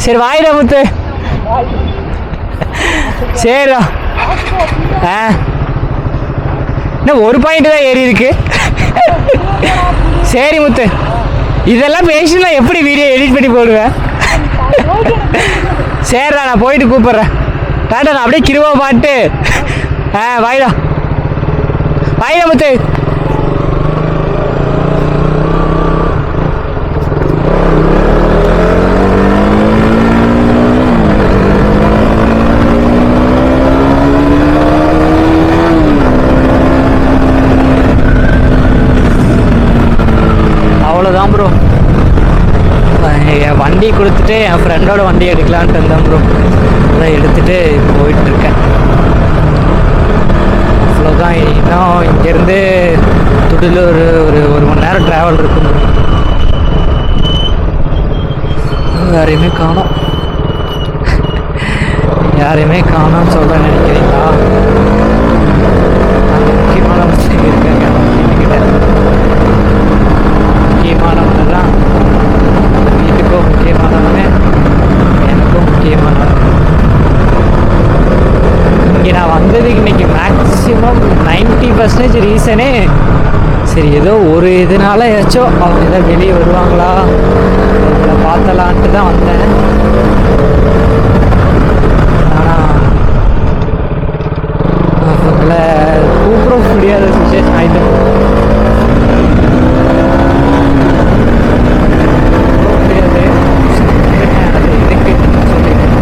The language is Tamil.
சரி வாயிடா முத்து. சரிடா. என்ன ஒரு பாயிண்ட் தான் ஏறி இருக்கு. சரி முத்து, இதெல்லாம் பேசி நான் எப்படி வீடியோ எடிட் பண்ணி போடுவேன்? சரிடா, நான் போயிட்டு கூப்பிட்றேன். டாட்டா, நான் அப்படியே கிருவா பாட்டு. வாயிடா வாயிடா முத்து. அவ்வளோதான் ப்ரோ. என் வண்டி கொடுத்துட்டு என் ஃப்ரெண்டோட வண்டி எடுக்கலான்ட்டு இருந்தேன் ப்ரோ. அதான் எடுத்துகிட்டு போயிட்டுருக்கேன். அவ்வளோதான். இன்னும் இங்கேருந்து துடிலூர் ஒரு மணி நேரம் ட்ராவல் இருக்கும். யாரையுமே காணோம். யாரையுமே காணோம்னு சொல்ல நினைக்கிறீங்களா? அந்த முக்கியமான விஷயம் இருக்காங்க என்கிட்ட. முக்கியமானவங்க தான் வீட்டுக்கும் முக்கியமானவங்க, எனக்கும் முக்கியமானவங்க. இங்கே நான் வந்ததுக்கு இன்றைக்கி மேக்ஸிமம் 90% ரீசனே சரி ஏதோ ஒரு இதனால ஏதாச்சும் அவங்க எதாவது வெளியே வருவாங்களா அவங்கள பார்த்தலான்ட்டு தான் வந்தேன்.